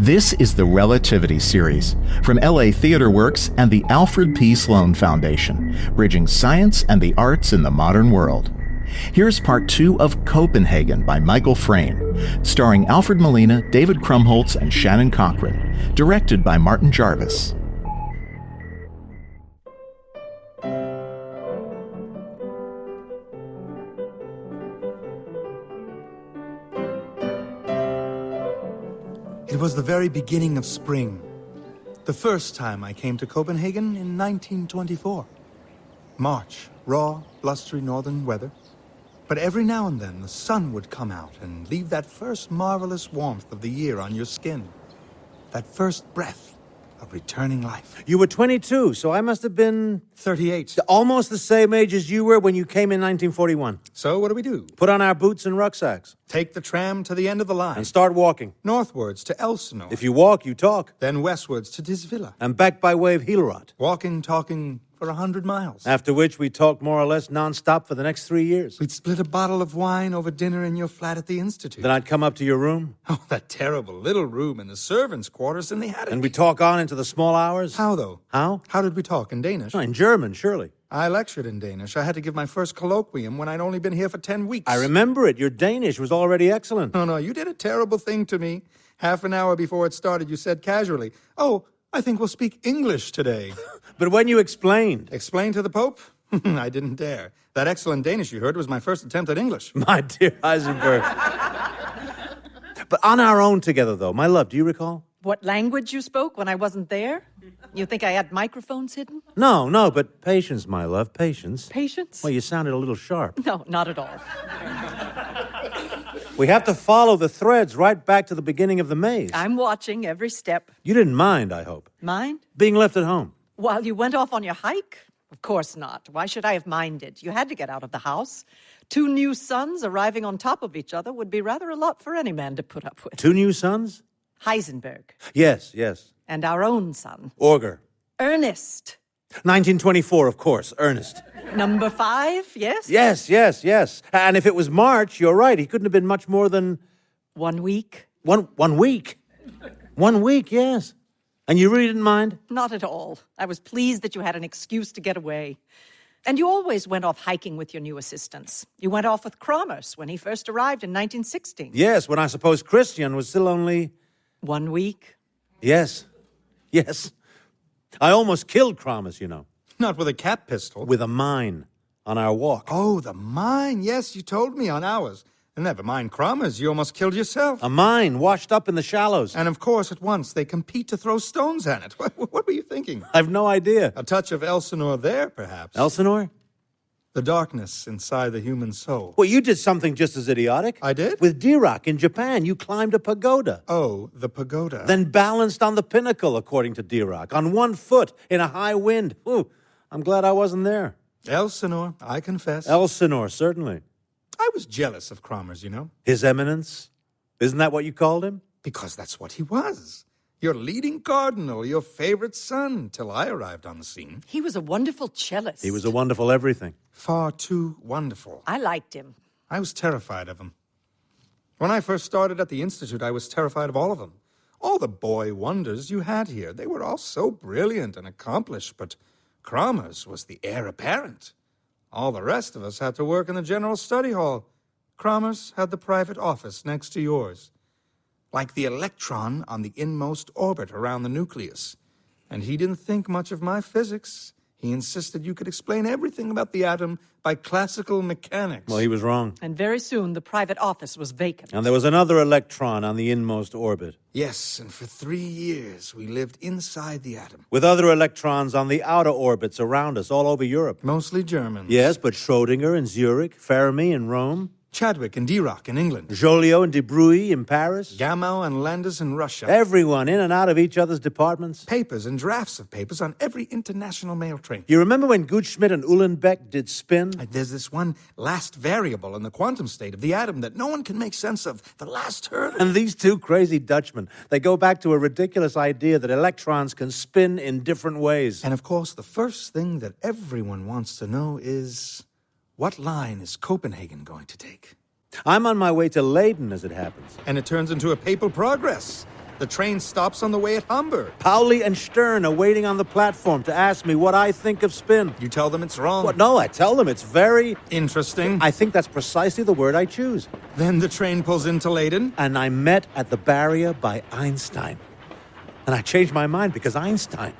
This is the Relativity Series from LA Theater Works and the Alfred P. Sloan Foundation, bridging science and the arts in the modern world. Here's part 2 of Copenhagen by Michael Frayn, starring Alfred Molina, David Krumholtz, and Shannon Cochran, directed by Martin Jarvis. It was the very beginning of spring. The first time I came to Copenhagen in 1924. March, raw, blustery northern weather. But every now and then the sun would come out and leave that first marvelous warmth of the year on your skin. That first breath of returning life. You were 22, so I must have been 38. almost the same age as you were when you came in 1941. So what do? Put on our boots and rucksacks. Take the tram to the end of the line. And start walking. Northwards to Elsinore. If you walk, you talk. Then westwards to Disvilla. And back by way of Hillerød. Walking, talking for 100 miles. After which we talked more or less non-stop for the next 3 years. We'd split a bottle of wine over dinner in your flat at the Institute. Then I'd come up to your room. Oh, that terrible little room in the servants' quarters in the attic. And we'd talk on into the small hours. How, though? How? How did we talk? In Danish? Oh, in German, surely. I lectured in Danish. I had to give my first colloquium when I'd only been here for 10 weeks. I remember it. Your Danish was already excellent. No, you did a terrible thing to me. Half an hour before it started, you said casually, "Oh, I think we'll speak English today." But when you explained... Explain to the Pope? I didn't dare. That excellent Danish you heard was my first attempt at English. My dear Heisenberg. But on our own together, though, my love, do you recall? What language you spoke when I wasn't there? You think I had microphones hidden? No, but patience, my love, patience. Patience? Well, you sounded a little sharp. No, not at all. We have to follow the threads right back to the beginning of the maze. I'm watching every step. You didn't mind, I hope. Mind? Being left at home. While you went off on your hike? Of course not. Why should I have minded? You had to get out of the house. 2 new sons arriving on top of each other would be rather a lot for any man to put up with. 2 new sons? Heisenberg. Yes. And our own son. Auger. Ernest. 1924, of course, Ernest. Number 5, yes? Yes. And if it was March, you're right, he couldn't have been much more than... 1 week? One week? 1 week, yes. And you really didn't mind? Not at all. I was pleased that you had an excuse to get away. And you always went off hiking with your new assistants. You went off with Krumholtz when he first arrived in 1916. Yes, when I suppose Christian was still only... 1 week? Yes. I almost killed Krumholtz, you know. Not with a cap pistol. With a mine on our walk. Oh, the mine. Yes, you told me on ours. And never mind Krumholtz, you almost killed yourself. A mine washed up in the shallows. And of course, at once, they compete to throw stones at it. What were you thinking? I've no idea. A touch of Elsinore there, perhaps. Elsinore? The darkness inside the human soul. Well, you did something just as idiotic. I did? With Dirac in Japan, you climbed a pagoda. Oh, the pagoda. Then balanced on the pinnacle, according to Dirac, on 1 foot in a high wind. Ooh, I'm glad I wasn't there. Elsinore, I confess. Elsinore, certainly. I was jealous of Krumholtz, you know. His Eminence? Isn't that what you called him? Because that's what he was. Your leading cardinal, your favorite son, till I arrived on the scene. He was a wonderful cellist. He was a wonderful everything. Far too wonderful. I liked him. I was terrified of him. When I first started at the Institute, I was terrified of all of them. All the boy wonders you had here. They were all so brilliant and accomplished, but Krumholtz was the heir apparent. All the rest of us had to work in the general study hall. Krumholtz had the private office next to yours. Like the electron on the inmost orbit around the nucleus. And he didn't think much of my physics. He insisted you could explain everything about the atom by classical mechanics. Well, he was wrong. And very soon the private office was vacant. And there was another electron on the inmost orbit. Yes, and for 3 years we lived inside the atom. With other electrons on the outer orbits around us all over Europe. Mostly Germans. Yes, but Schrödinger in Zurich, Fermi in Rome. Chadwick and Dirac in England. Joliot and de Broglie in Paris. Gamow and Landis in Russia. Everyone in and out of each other's departments. Papers and drafts of papers on every international mail train. You remember when Gutschmidt and Uhlenbeck did spin? There's this one last variable in the quantum state of the atom that no one can make sense of. The last hurdle. And these 2 crazy Dutchmen, they go back to a ridiculous idea that electrons can spin in different ways. And of course, the first thing that everyone wants to know is, what line is Copenhagen going to take? I'm on my way to Leyden, as it happens. And it turns into a papal progress. The train stops on the way at Hamburg. Pauli and Stern are waiting on the platform to ask me what I think of spin. You tell them it's wrong. What? No, I tell them it's very... Interesting. I think that's precisely the word I choose. Then the train pulls into Leyden. And I met at the barrier by Einstein. And I changed my mind because Einstein,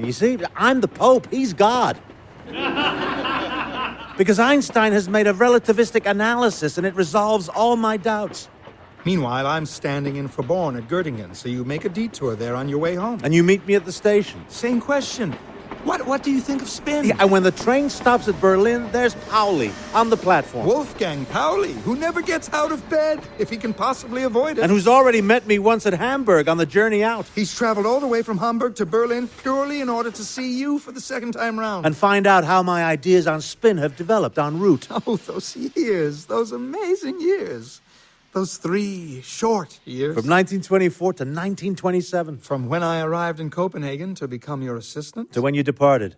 you see, I'm the Pope, he's God. Because Einstein has made a relativistic analysis and it resolves all my doubts. Meanwhile, I'm standing in for Born at Göttingen, so you make a detour there on your way home. And you meet me at the station. Same question. What do you think of spin? Yeah, and when the train stops at Berlin, there's Pauli on the platform. Wolfgang Pauli, who never gets out of bed if he can possibly avoid it. And who's already met me once at Hamburg on the journey out. He's traveled all the way from Hamburg to Berlin purely in order to see you for the second time round. And find out how my ideas on spin have developed en route. Oh, those years, those amazing years. Those 3 short years. From 1924 to 1927. From when I arrived in Copenhagen to become your assistant. To when you departed.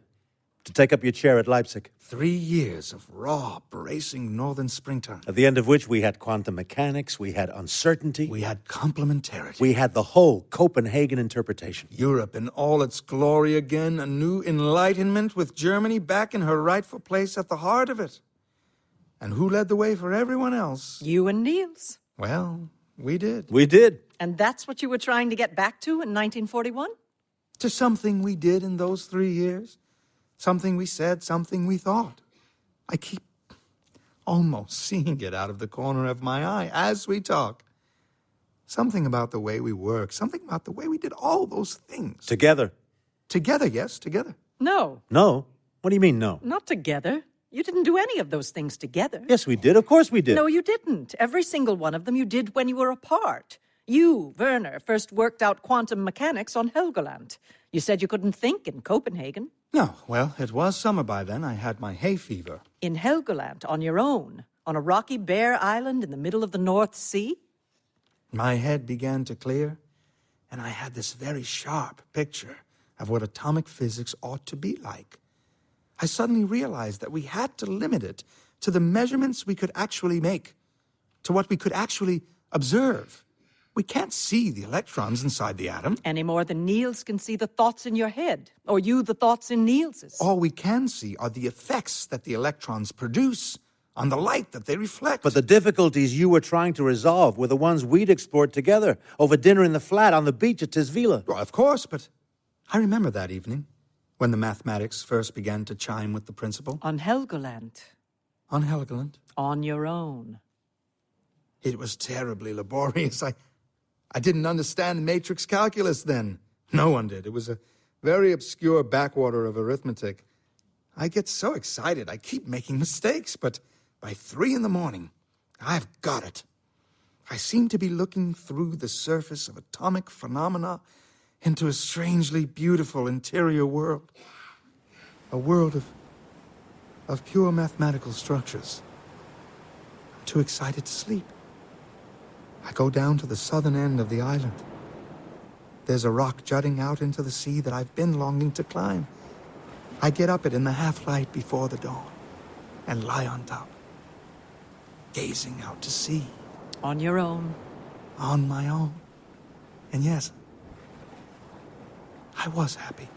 To take up your chair at Leipzig. 3 years of raw, bracing northern springtime. At the end of which we had quantum mechanics, we had uncertainty. We had complementarity. We had the whole Copenhagen interpretation. Europe in all its glory again, a new enlightenment with Germany back in her rightful place at the heart of it. And who led the way for everyone else? You and Niels. Well, we did. We did. And that's what you were trying to get back to in 1941? To something we did in those 3 years. Something we said, something we thought. I keep almost seeing it out of the corner of my eye as we talk. Something about the way we work, something about the way we did all those things. Together. Together, yes, together. No. No? What do you mean, no? Not together. You didn't do any of those things together. Yes, we did. Of course we did. No, you didn't. Every single one of them you did when you were apart. You, Werner, first worked out quantum mechanics on Helgoland. You said you couldn't think in Copenhagen. No, well, it was summer by then. I had my hay fever. In Helgoland, on your own, on a rocky, bare island in the middle of the North Sea? My head began to clear, and I had this very sharp picture of what atomic physics ought to be like. I suddenly realized that we had to limit it to the measurements we could actually make, to what we could actually observe. We can't see the electrons inside the atom. Any more than Niels can see the thoughts in your head, or you the thoughts in Niels's. All we can see are the effects that the electrons produce on the light that they reflect. But the difficulties you were trying to resolve were the ones we'd explored together over dinner in the flat on the beach at Tisvila. Well, of course, but I remember that evening when the mathematics first began to chime with the principle. On Helgoland. On Helgoland. On your own. It was terribly laborious. I didn't understand matrix calculus then. No one did. It was a very obscure backwater of arithmetic. I get so excited, I keep making mistakes, but by 3 a.m, I've got it. I seem to be looking through the surface of atomic phenomena into a strangely beautiful interior world. A world of pure mathematical structures. I'm too excited to sleep. I go down to the southern end of the island. There's a rock jutting out into the sea that I've been longing to climb. I get up it in the half-light before the dawn and lie on top, gazing out to sea. On your own. On my own. And yes, I was happy.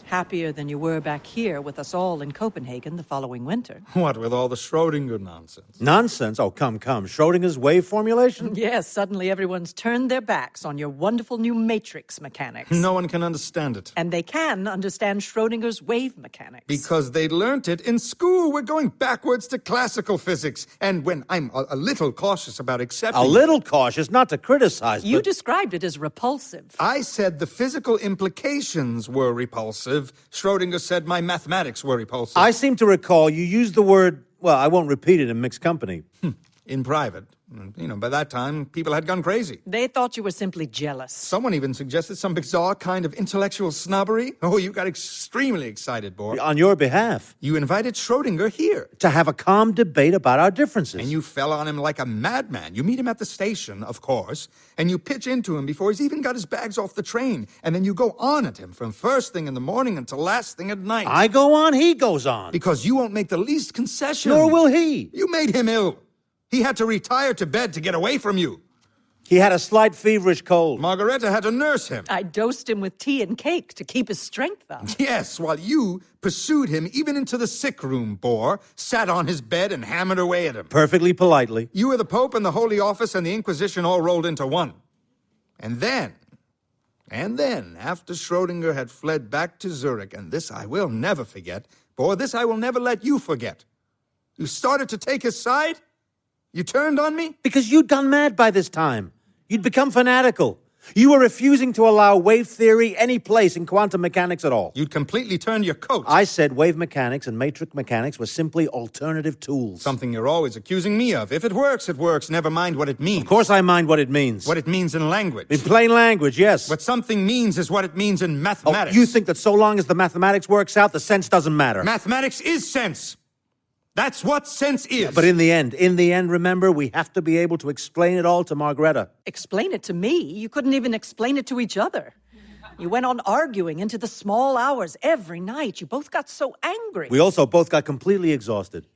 Happier than you were back here with us all in Copenhagen the following winter. What with all the Schrödinger nonsense? Nonsense? Oh, come. Schrodinger's wave formulation? Yes, suddenly everyone's turned their backs on your wonderful new matrix mechanics. No one can understand it. And they can understand Schrödinger's wave mechanics. Because they learnt it in school. We're going backwards to classical physics. And when I'm a little cautious about accepting... A little cautious, not to criticize, You but... described it as repulsive. I said the physical implications were repulsive. Schrödinger said my mathematics were repulsive. I seem to recall you used the word... Well, I won't repeat it in mixed company. In private. You know, by that time, people had gone crazy. They thought you were simply jealous. Someone even suggested some bizarre kind of intellectual snobbery. Oh, you got extremely excited, Bohr. On your behalf. You invited Schrödinger here. To have a calm debate about our differences. And you fell on him like a madman. You meet him at the station, of course, and you pitch into him before he's even got his bags off the train. And then you go on at him from first thing in the morning until last thing at night. I go on, he goes on. Because you won't make the least concession. Nor will he. You made him ill. He had to retire to bed to get away from you. He had a slight feverish cold. Margrethe had to nurse him. I dosed him with tea and cake to keep his strength up. Yes, while you pursued him even into the sick room, Bohr, sat on his bed and hammered away at him. Perfectly politely. You were the Pope and the Holy Office and the Inquisition all rolled into one. And then, after Schrödinger had fled back to Zurich, and this I will never forget, Bohr, this I will never let you forget. You started to take his side? You turned on me? Because you'd gone mad by this time. You'd become fanatical. You were refusing to allow wave theory any place in quantum mechanics at all. You'd completely turned your coat. I said wave mechanics and matrix mechanics were simply alternative tools. Something you're always accusing me of. If it works, it works. Never mind what it means. Of course I mind what it means. What it means in language. In plain language, yes. What something means is what it means in Oh, mathematics. you think that so long as the mathematics works out, the sense doesn't matter. Mathematics is sense. That's what sense is. But in the end, remember, we have to be able to explain it all to Margrethe. Explain it to me? You couldn't even explain it to each other. You went on arguing into the small hours every night. You both got so angry. We also both got completely exhausted.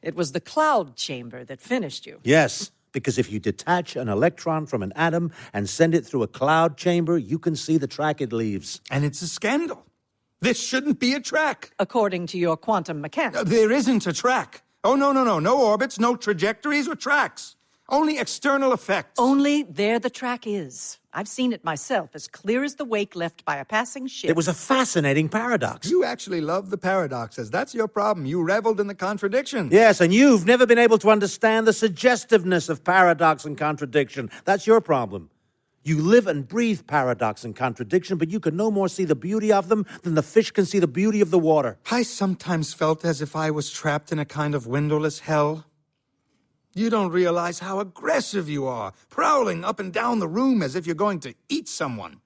It was the cloud chamber that finished you. Yes, because if you detach an electron from an atom and send it through a cloud chamber, you can see the track it leaves. And it's a scandal. This shouldn't be a track. According to your quantum mechanics. There isn't a track. Oh, no. No orbits, no trajectories or tracks. Only external effects. Only there the track is. I've seen it myself, as clear as the wake left by a passing ship. It was a fascinating paradox. You actually love the paradoxes. That's your problem. You reveled in the contradictions. Yes, and you've never been able to understand the suggestiveness of paradox and contradiction. That's your problem. You live and breathe paradox and contradiction, but you can no more see the beauty of them than the fish can see the beauty of the water. I sometimes felt as if I was trapped in a kind of windowless hell. You don't realize how aggressive you are, prowling up and down the room as if you're going to eat someone.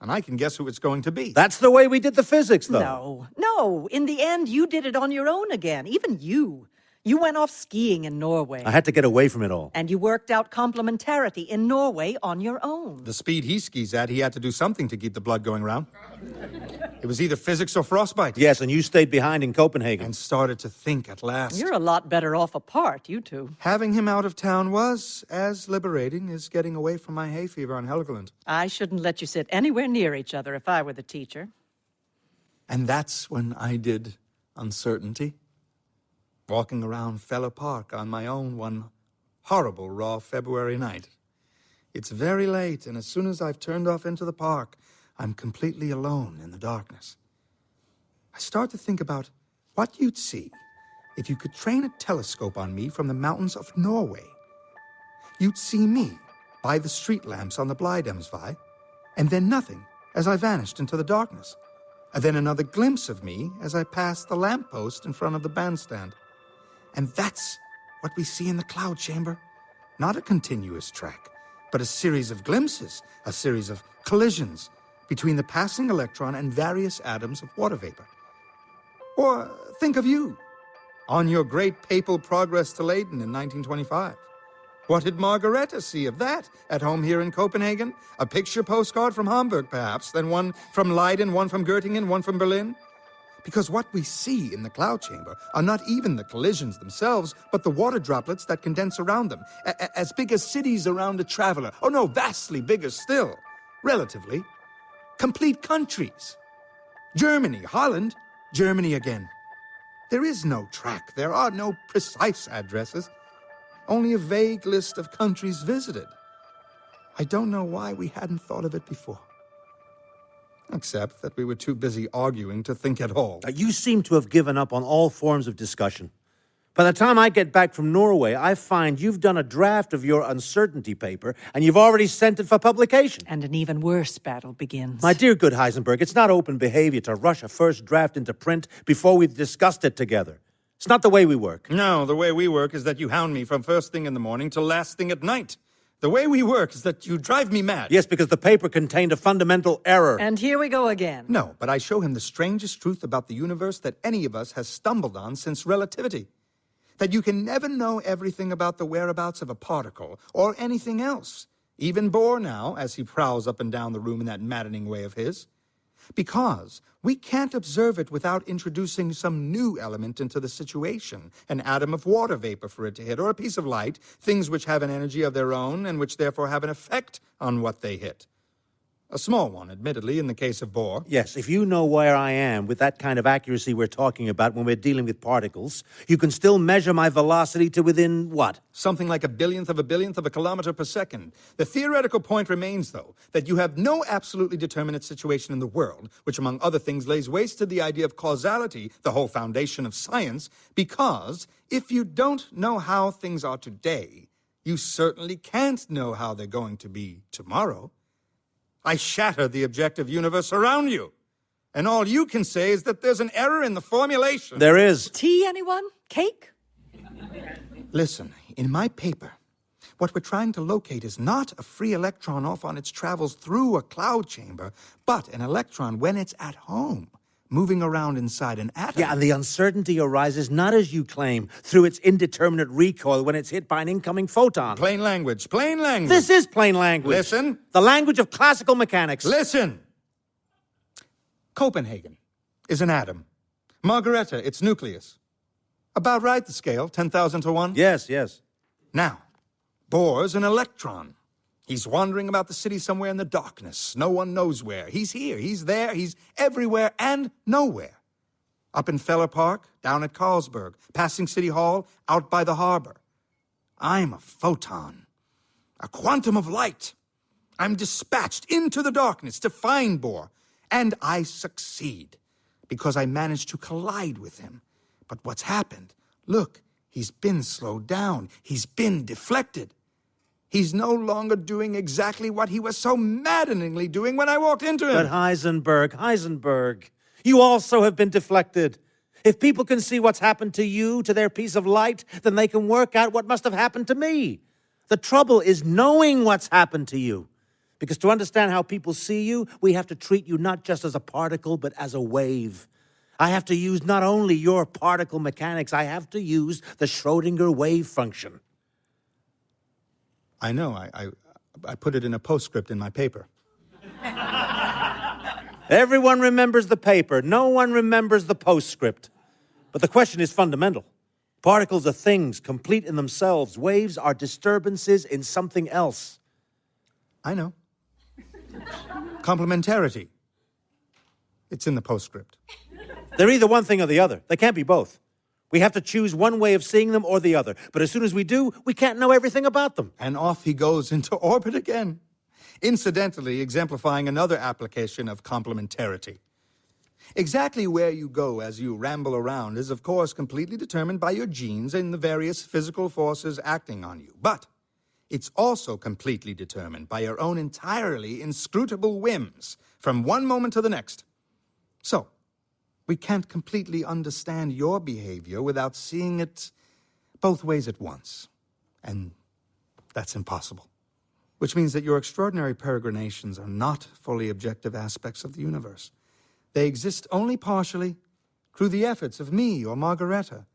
And I can guess who it's going to be. That's the way we did the physics, though. No. In the end, you did it on your own again. Even you. You went off skiing in Norway. I had to get away from it all. And you worked out complementarity in Norway on your own. The speed he skis at, he had to do something to keep the blood going round. It was either physics or frostbite. Yes, and you stayed behind in Copenhagen. And started to think at last. You're a lot better off apart, you two. Having him out of town was as liberating as getting away from my hay fever on Helgeland. I shouldn't let you sit anywhere near each other if I were the teacher. And that's when I did uncertainty. Walking around Feller Park on my own one horrible raw February night. It's very late, and as soon as I've turned off into the park, I'm completely alone in the darkness. I start to think about what you'd see if you could train a telescope on me from the mountains of Norway. You'd see me by the street lamps on the Blydemsvej, and then nothing as I vanished into the darkness, and then another glimpse of me as I passed the lamppost in front of the bandstand. And that's what we see in the cloud chamber. Not a continuous track, but a series of glimpses, a series of collisions between the passing electron and various atoms of water vapor. Or think of you, on your great papal progress to Leyden in 1925. What did Margrethe see of that at home here in Copenhagen? A picture postcard from Hamburg, perhaps, then one from Leiden, one from Göttingen, one from Berlin? Because what we see in the cloud chamber are not even the collisions themselves, but the water droplets that condense around them, as big as cities around a traveler. Oh no, vastly bigger still, relatively. Complete countries. Germany, Holland, Germany again. There is no track, there are no precise addresses, only a vague list of countries visited. I don't know why we hadn't thought of it before. Except that we were too busy arguing to think at all. You seem to have given up on all forms of discussion. By the time I get back from Norway, I find you've done a draft of your uncertainty paper, and you've already sent it for publication. And an even worse battle begins. My dear good Heisenberg, it's not open behavior to rush a first draft into print before we've discussed it together. It's not the way we work. No, the way we work is that you hound me from first thing in the morning to last thing at night. The way we work is that you drive me mad. Yes, because the paper contained a fundamental error. And here we go again. No, but I show him the strangest truth about the universe that any of us has stumbled on since relativity. That you can never know everything about the whereabouts of a particle or anything else. Even Bohr now, as he prowls up and down the room in that maddening way of his. Because we can't observe it without introducing some new element into the situation. An atom of water vapor for it to hit, or a piece of light, things which have an energy of their own and which therefore have an effect on what they hit. A small one, admittedly, in the case of Bohr. Yes, if you know where I am with that kind of accuracy we're talking about when we're dealing with particles, you can still measure my velocity to within what? Something like a billionth of a kilometer per second. The theoretical point remains, though, that you have no absolutely determinate situation in the world, which among other things lays waste to the idea of causality, the whole foundation of science, because if you don't know how things are today, you certainly can't know how they're going to be tomorrow. I shatter the objective universe around you. And all you can say is that there's an error in the formulation. There is. Tea, anyone? Cake? Listen, in my paper, what we're trying to locate is not a free electron off on its travels through a cloud chamber, but an electron when it's at home, moving around inside an atom. Yeah, and the uncertainty arises not as you claim, through its indeterminate recoil when it's hit by an incoming photon. Plain language, plain language. This is plain language. Listen. The language of classical mechanics. Listen! Copenhagen is an atom. Margrethe, its nucleus. About right, the scale, 10,000 to 1? Yes, yes. Now, Bohr's an electron. He's wandering about the city somewhere in the darkness. No one knows where. He's here, he's there, he's everywhere and nowhere. Up in Feller Park, down at Carlsberg, passing City Hall, out by the harbor. I'm a photon, a quantum of light. I'm dispatched into the darkness to find Bohr, and I succeed because I managed to collide with him. But what's happened? Look, he's been slowed down. He's been deflected. He's no longer doing exactly what he was so maddeningly doing when I walked into him. But Heisenberg, you also have been deflected. If people can see what's happened to you, to their piece of light, then they can work out what must have happened to me. The trouble is knowing what's happened to you. Because to understand how people see you, we have to treat you not just as a particle, but as a wave. I have to use not only your particle mechanics, I have to use the Schrödinger wave function. I know. I put it in a postscript in my paper. Everyone remembers the paper. No one remembers the postscript. But the question is fundamental. Particles are things complete in themselves. Waves are disturbances in something else. I know. Complementarity. It's in the postscript. They're either one thing or the other. They can't be both. We have to choose one way of seeing them or the other. But as soon as we do, we can't know everything about them. And off he goes into orbit again. Incidentally, exemplifying another application of complementarity. Exactly where you go as you ramble around is, of course, completely determined by your genes and the various physical forces acting on you. But it's also completely determined by your own entirely inscrutable whims from one moment to the next. So, we can't completely understand your behavior without seeing it both ways at once. And that's impossible. Which means that your extraordinary peregrinations are not fully objective aspects of the universe. They exist only partially through the efforts of me or Margrethe,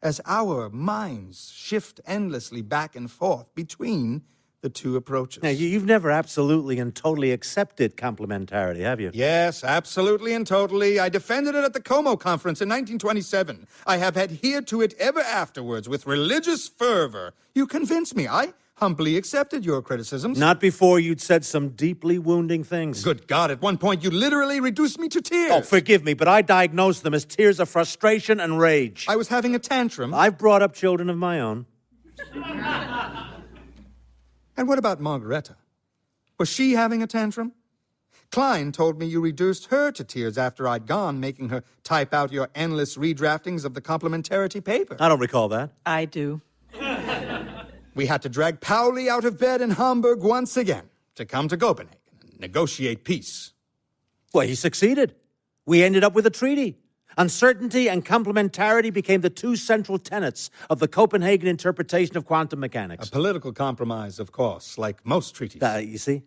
as our minds shift endlessly back and forth between the two approaches. Now, you've never absolutely and totally accepted complementarity, have you? Yes, absolutely and totally. I defended it at the Como Conference in 1927. I have adhered to it ever afterwards with religious fervor. You convinced me. I humbly accepted your criticisms. Not before you'd said some deeply wounding things. Good God, at one point you literally reduced me to tears. Oh, forgive me, but I diagnosed them as tears of frustration and rage. I was having a tantrum. I've brought up children of my own. And what about Margrethe? Was she having a tantrum? Klein told me you reduced her to tears after I'd gone, making her type out your endless redraftings of the complementarity paper. I don't recall that. I do. We had to drag Pauli out of bed in Hamburg once again to come to Copenhagen and negotiate peace. Well, he succeeded. We ended up with a treaty. Uncertainty and complementarity became the two central tenets of the Copenhagen interpretation of quantum mechanics. A political compromise, of course, like most treaties. You see?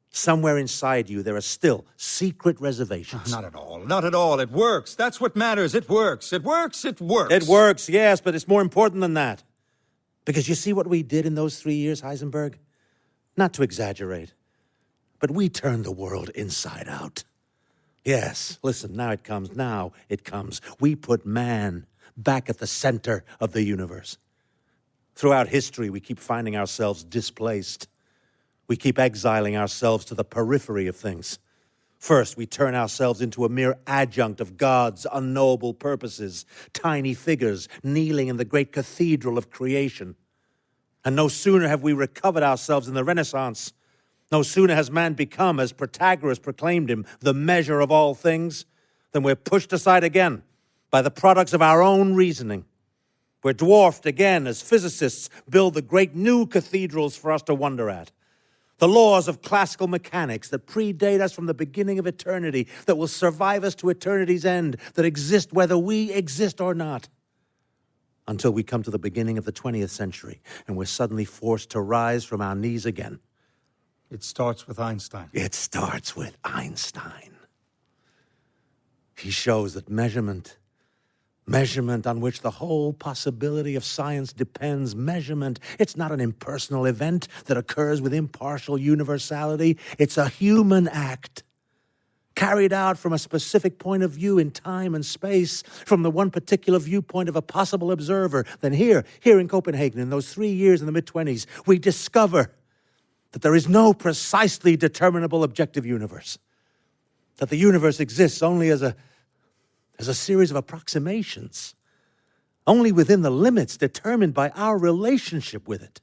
Somewhere inside you, there are still secret reservations. Not at all. Not at all. It works. That's what matters. It works. It works. It works. It works, yes, but it's more important than that. Because you see what we did in those 3 years, Heisenberg? Not to exaggerate, but we turned the world inside out. Yes, listen, now it comes. We put man back at the center of the universe. Throughout history, we keep finding ourselves displaced. We keep exiling ourselves to the periphery of things. First, we turn ourselves into a mere adjunct of God's unknowable purposes, tiny figures kneeling in the great cathedral of creation. And no sooner have we recovered ourselves in the Renaissance, no sooner has man become, as Protagoras proclaimed him, the measure of all things, than we're pushed aside again by the products of our own reasoning. We're dwarfed again as physicists build the great new cathedrals for us to wonder at. The laws of classical mechanics that predate us from the beginning of eternity, that will survive us to eternity's end, that exist whether we exist or not. Until we come to the beginning of the 20th century, and we're suddenly forced to rise from our knees again. It starts with Einstein. It starts with Einstein. He shows that measurement on which the whole possibility of science depends, it's not an impersonal event that occurs with impartial universality. It's a human act, carried out from a specific point of view in time and space, from the one particular viewpoint of a possible observer. Then here in Copenhagen, in those 3 years in the mid-20s, we discover that there is no precisely determinable objective universe, that the universe exists only as a series of approximations, only within the limits determined by our relationship with it,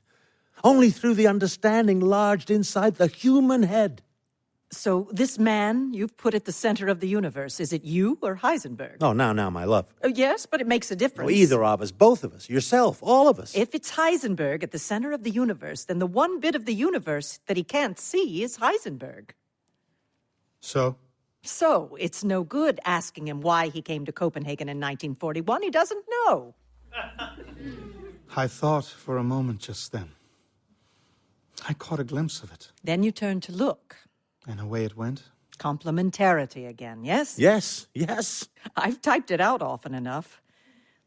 only through the understanding lodged inside the human head. So this man you've put at the center of the universe, is it you or Heisenberg? Oh, now, my love. Oh, yes, but it makes a difference. Well, either of us, both of us, yourself, all of us. If it's Heisenberg at the center of the universe, then the one bit of the universe that he can't see is Heisenberg. So, it's no good asking him why he came to Copenhagen in 1941. He doesn't know. I thought for a moment just then. I caught a glimpse of it. Then you turned to look. And away it went. Complementarity again, yes? Yes. I've typed it out often enough.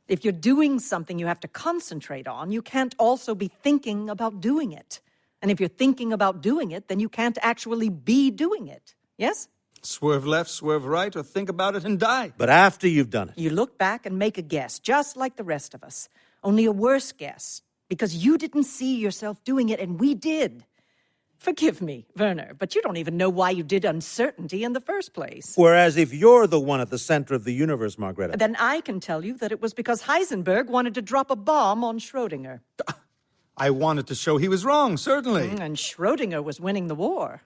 If you're doing something you have to concentrate on, you can't also be thinking about doing it. And if you're thinking about doing it, then you can't actually be doing it. Yes? Swerve left, swerve right, or think about it and die. But after you've done it. You look back and make a guess, just like the rest of us. Only a worse guess. Because you didn't see yourself doing it, and we did. Forgive me, Werner, but you don't even know why you did uncertainty in the first place. Whereas if you're the one at the center of the universe, Margrethe... Then I can tell you that it was because Heisenberg wanted to drop a bomb on Schrödinger. I wanted to show he was wrong, certainly. And Schrödinger was winning the war.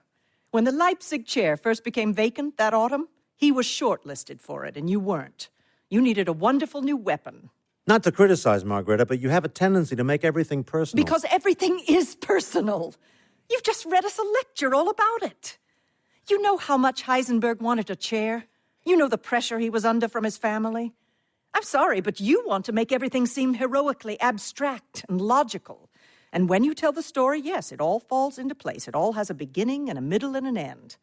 When the Leipzig chair first became vacant that autumn, he was shortlisted for it, and you weren't. You needed a wonderful new weapon. Not to criticize, Margrethe, but you have a tendency to make everything personal. Because everything is personal. You've just read us a lecture all about it. You know how much Heisenberg wanted a chair. You know the pressure he was under from his family. I'm sorry, but you want to make everything seem heroically abstract and logical. And when you tell the story, yes, it all falls into place. It all has a beginning and a middle and an end.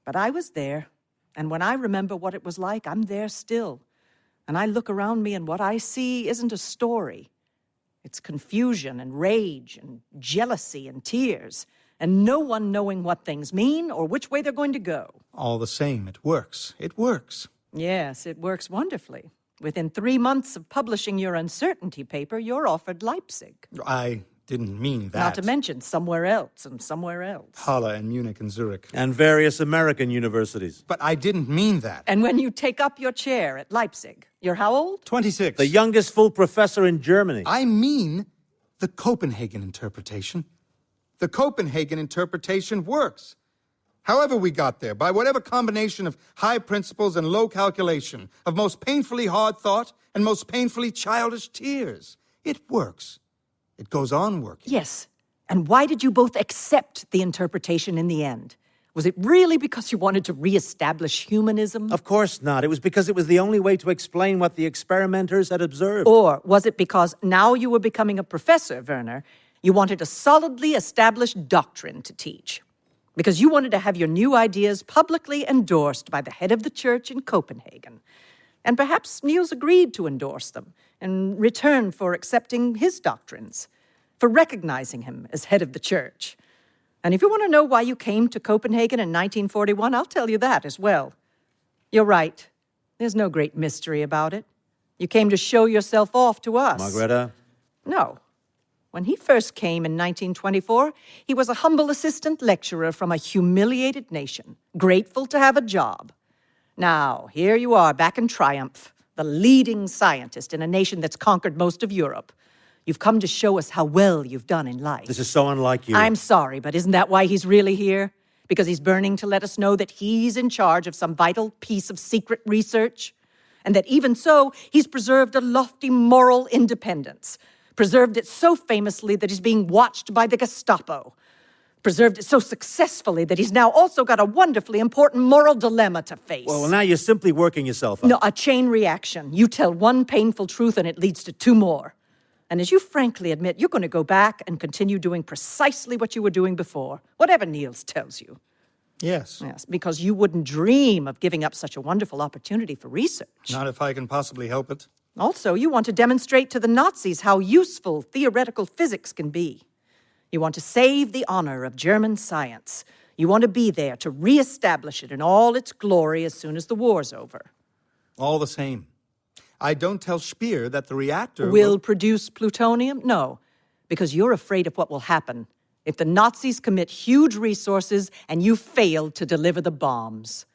But I was there, and when I remember what it was like, I'm there still. And I look around me, and what I see isn't a story. It's confusion and rage and jealousy and tears, and no one knowing what things mean or which way they're going to go. All the same, it works. It works. Yes, it works wonderfully. Within 3 months of publishing your uncertainty paper, you're offered Leipzig. I didn't mean that. Not to mention somewhere else and somewhere else. Halle and Munich and Zurich. And various American universities. But I didn't mean that. And when you take up your chair at Leipzig, you're how old? 26. The youngest full professor in Germany. I mean the Copenhagen interpretation. The Copenhagen interpretation works. However we got there, by whatever combination of high principles and low calculation, of most painfully hard thought and most painfully childish tears, it works. It goes on working. Yes. And why did you both accept the interpretation in the end? Was it really because you wanted to reestablish humanism? Of course not. It was because it was the only way to explain what the experimenters had observed. Or was it because now you were becoming a professor, Werner, you wanted a solidly established doctrine to teach? Because you wanted to have your new ideas publicly endorsed by the head of the church in Copenhagen. And perhaps Niels agreed to endorse them in return for accepting his doctrines, for recognizing him as head of the church. And if you want to know why you came to Copenhagen in 1941, I'll tell you that as well. You're right. There's no great mystery about it. You came to show yourself off to us. Margrethe? No. When he first came in 1924, he was a humble assistant lecturer from a humiliated nation, grateful to have a job. Now, here you are, back in triumph, the leading scientist in a nation that's conquered most of Europe. You've come to show us how well you've done in life. This is so unlike you. I'm sorry, but isn't that why he's really here? Because he's burning to let us know that he's in charge of some vital piece of secret research? And that even so, he's preserved a lofty moral independence. Preserved it so famously that he's being watched by the Gestapo. Preserved it so successfully that he's now also got a wonderfully important moral dilemma to face. Well, now you're simply working yourself up. No, a chain reaction. You tell one painful truth and it leads to two more. And as you frankly admit, you're going to go back and continue doing precisely what you were doing before, whatever Niels tells you. Yes. Yes, because you wouldn't dream of giving up such a wonderful opportunity for research. Not if I can possibly help it. Also, you want to demonstrate to the Nazis how useful theoretical physics can be. You want to save the honor of German science. You want to be there to reestablish it in all its glory as soon as the war's over. All the same, I don't tell Speer that the reactor Will produce plutonium? No, because you're afraid of what will happen if the Nazis commit huge resources and you fail to deliver the bombs.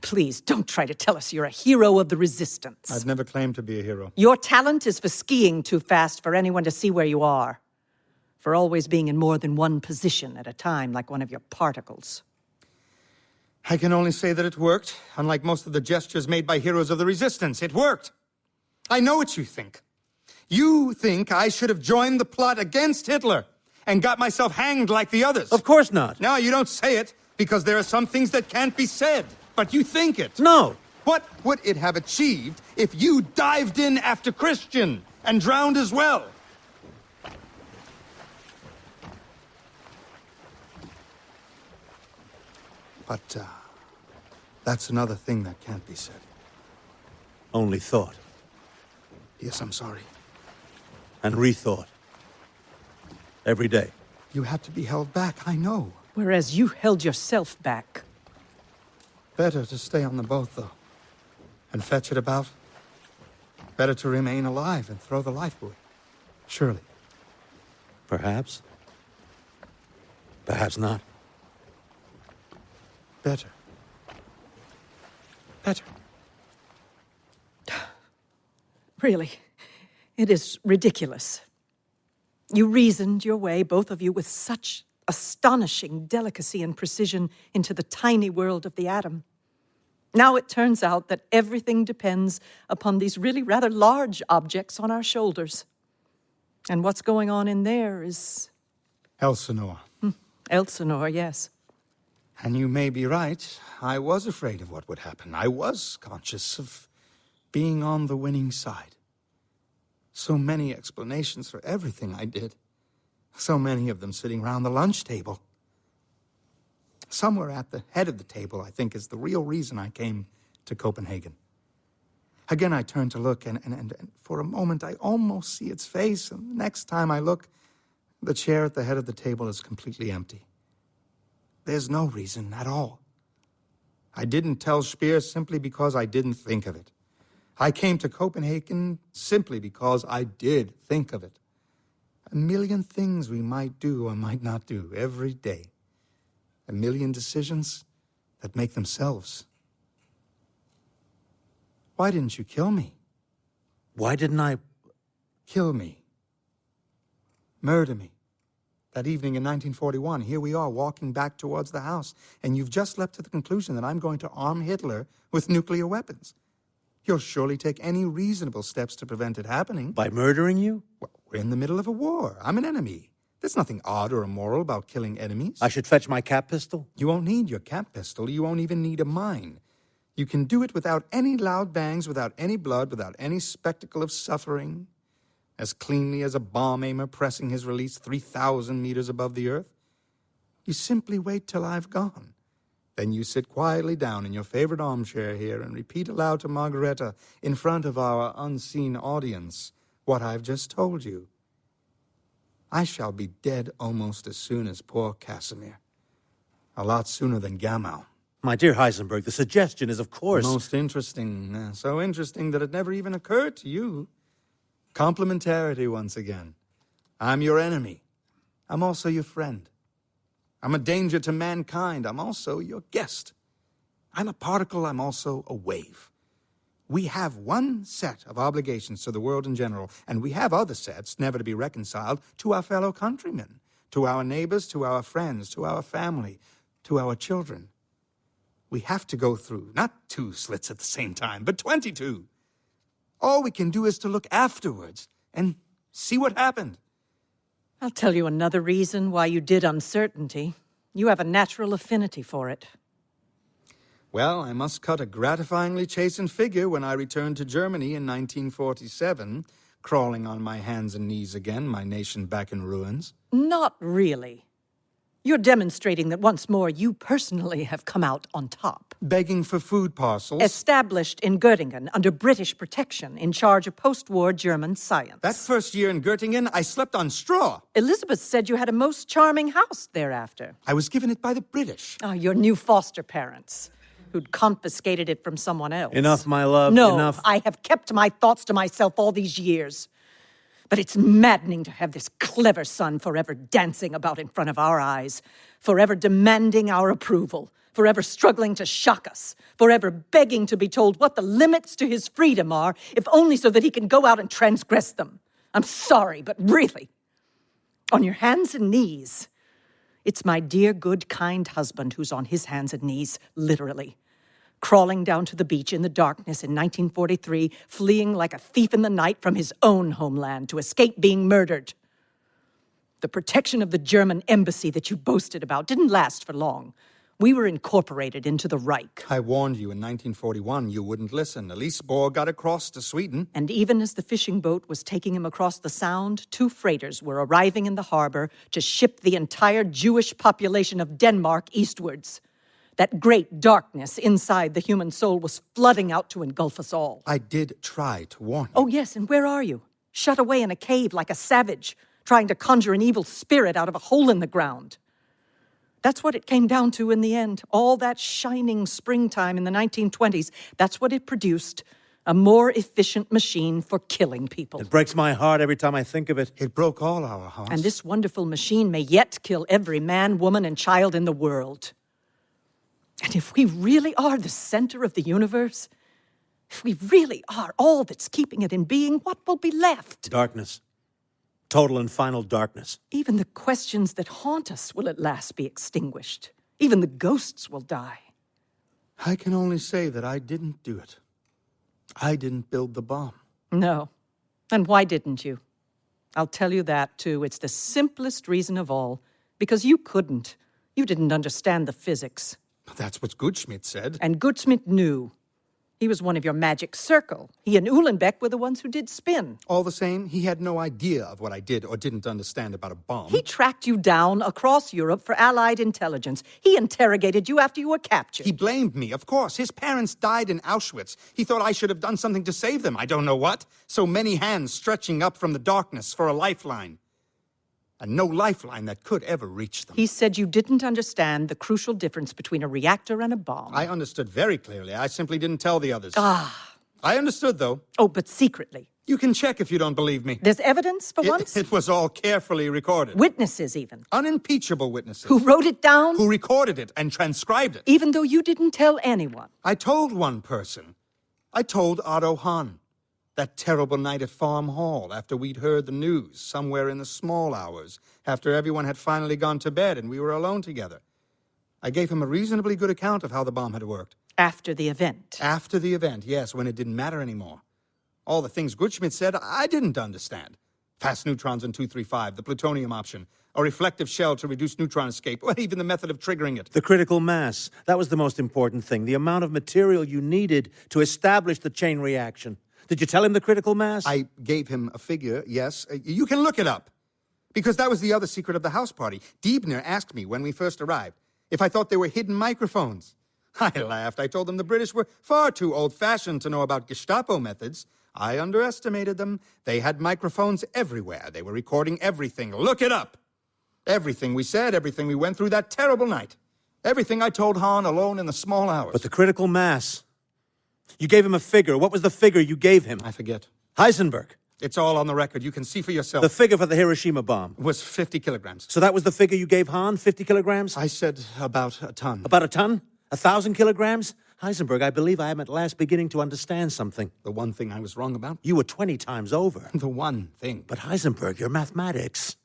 Please, don't try to tell us you're a hero of the resistance. I've never claimed to be a hero. Your talent is for skiing too fast for anyone to see where you are. For always being in more than one position at a time, like one of your particles. I can only say that it worked. Unlike most of the gestures made by heroes of the resistance, it worked. I know what you think. You think I should have joined the plot against Hitler and got myself hanged like the others. Of course not. No, you don't say it, because there are some things that can't be said. But you think it. No. What would it have achieved if you dived in after Christian and drowned as well? But, that's another thing that can't be said. Only thought. Yes, I'm sorry. And rethought. Every day. You had to be held back, I know. Whereas you held yourself back. Better to stay on the boat, though, and fetch it about. Better to remain alive and throw the life buoy. Surely. Perhaps. Perhaps not. Better. Better. Really, it is ridiculous. You reasoned your way, both of you, with such astonishing delicacy and precision into the tiny world of the atom. Now it turns out that everything depends upon these really rather large objects on our shoulders. And what's going on in there is... Elsinore. Elsinore, yes. And you may be right. I was afraid of what would happen. I was conscious of being on the winning side. So many explanations for everything I did. So many of them sitting round the lunch table. Somewhere at the head of the table, I think, is the real reason I came to Copenhagen. Again, I turn to look, and for a moment, I almost see its face, and the next time I look, the chair at the head of the table is completely empty. There's no reason at all. I didn't tell Speer simply because I didn't think of it. I came to Copenhagen simply because I did think of it. A million things we might do or might not do every day. A million decisions that make themselves. Why didn't you kill me? Why didn't I? Kill me. Murder me. That evening in 1941, here we are walking back towards the house, and you've just leapt to the conclusion that I'm going to arm Hitler with nuclear weapons. You'll surely take any reasonable steps to prevent it happening. By murdering you? Well, we're in the middle of a war. I'm an enemy. There's nothing odd or immoral about killing enemies. I should fetch my cap pistol? You won't need your cap pistol. You won't even need a mine. You can do it without any loud bangs, without any blood, without any spectacle of suffering. As cleanly as a bomb aimer pressing his release 3,000 meters above the earth. You simply wait till I've gone. Then you sit quietly down in your favorite armchair here and repeat aloud to Margrethe, in front of our unseen audience, what I've just told you. I shall be dead almost as soon as poor Casimir. A lot sooner than Gamow. My dear Heisenberg, the suggestion is, of course... Most interesting. So interesting that it never even occurred to you. Complementarity once again. I'm your enemy. I'm also your friend. I'm a danger to mankind. I'm also your guest. I'm a particle. I'm also a wave. We have one set of obligations to the world in general, and we have other sets, never to be reconciled, to our fellow countrymen, to our neighbors, to our friends, to our family, to our children. We have to go through, not 2 slits at the same time, but 22. All we can do is to look afterwards and see what happened. I'll tell you another reason why you did uncertainty. You have a natural affinity for it. Well, I must cut a gratifyingly chastened figure when I returned to Germany in 1947, crawling on my hands and knees again, my nation back in ruins. Not really. You're demonstrating that once more you personally have come out on top. Begging for food parcels. Established in Göttingen under British protection in charge of post-war German science. That first year in Göttingen, I slept on straw. Elizabeth said you had a most charming house thereafter. I was given it by the British. Ah, your new foster parents, who'd confiscated it from someone else. Enough, my love, no, enough. I have kept my thoughts to myself all these years. But it's maddening to have this clever son forever dancing about in front of our eyes, forever demanding our approval, forever struggling to shock us, forever begging to be told what the limits to his freedom are, if only so that he can go out and transgress them. I'm sorry, but really, on your hands and knees. It's my dear, good, kind husband who's on his hands and knees, literally. Crawling down to the beach in the darkness in 1943, fleeing like a thief in the night from his own homeland to escape being murdered. The protection of the German embassy that you boasted about didn't last for long. We were incorporated into the Reich. I warned you in 1941 you wouldn't listen. Niels Bohr got across to Sweden. And even as the fishing boat was taking him across the Sound, 2 freighters were arriving in the harbor to ship the entire Jewish population of Denmark eastwards. That great darkness inside the human soul was flooding out to engulf us all. I did try to warn you. Oh, yes, and where are you? Shut away in a cave like a savage, trying to conjure an evil spirit out of a hole in the ground. That's what it came down to in the end. All that shining springtime in the 1920s, that's what it produced. A more efficient machine for killing people. It breaks my heart every time I think of it. It broke all our hearts. And this wonderful machine may yet kill every man, woman, and child in the world. And if we really are the center of the universe, if we really are all that's keeping it in being, what will be left? Darkness. Total and final darkness. Even the questions that haunt us will at last be extinguished. Even the ghosts will die. I can only say that I didn't do it. I didn't build the bomb. No. And why didn't you? I'll tell you that, too. It's the simplest reason of all. Because you couldn't. You didn't understand the physics. That's what Gutschmidt said. And Gutschmidt knew. He was one of your magic circle. He and Uhlenbeck were the ones who did spin. All the same, he had no idea of what I did or didn't understand about a bomb. He tracked you down across Europe for Allied intelligence. He interrogated you after you were captured. He blamed me, of course. His parents died in Auschwitz. He thought I should have done something to save them. I don't know what. So many hands stretching up from the darkness for a lifeline. And no lifeline that could ever reach them. He said you didn't understand the crucial difference between a reactor and a bomb. I understood very clearly. I simply didn't tell the others. Ah. I understood, though. Oh, but secretly. You can check if you don't believe me. There's evidence for once? It was all carefully recorded. Witnesses, even. Unimpeachable witnesses. Who wrote it down? Who recorded it and transcribed it. Even though you didn't tell anyone. I told one person. I told Otto Hahn. That terrible night at Farm Hall, after we'd heard the news, somewhere in the small hours, after everyone had finally gone to bed and we were alone together. I gave him a reasonably good account of how the bomb had worked. After the event. After the event, yes, when it didn't matter anymore. All the things Gutschmidt said, I didn't understand. Fast neutrons in 235, the plutonium option, a reflective shell to reduce neutron escape, or even the method of triggering it. The critical mass. That was the most important thing. The amount of material you needed to establish the chain reaction. Did you tell him the critical mass? I gave him a figure, yes. You can look it up. Because that was the other secret of the house party. Diebner asked me when we first arrived if I thought they were hidden microphones. I laughed. I told them the British were far too old-fashioned to know about Gestapo methods. I underestimated them. They had microphones everywhere. They were recording everything. Look it up. Everything we said, everything we went through that terrible night. Everything I told Hahn alone in the small hours. But the critical mass. You gave him a figure. What was the figure you gave him? I forget. Heisenberg. It's all on the record. You can see for yourself. The figure for the Hiroshima bomb. Was 50 kilograms. So that was the figure you gave Hahn, 50 kilograms? I said about a ton. About a ton? 1,000 kilograms? Heisenberg, I believe I am at last beginning to understand something. The one thing I was wrong about? You were 20 times over. The one thing. But Heisenberg, your mathematics.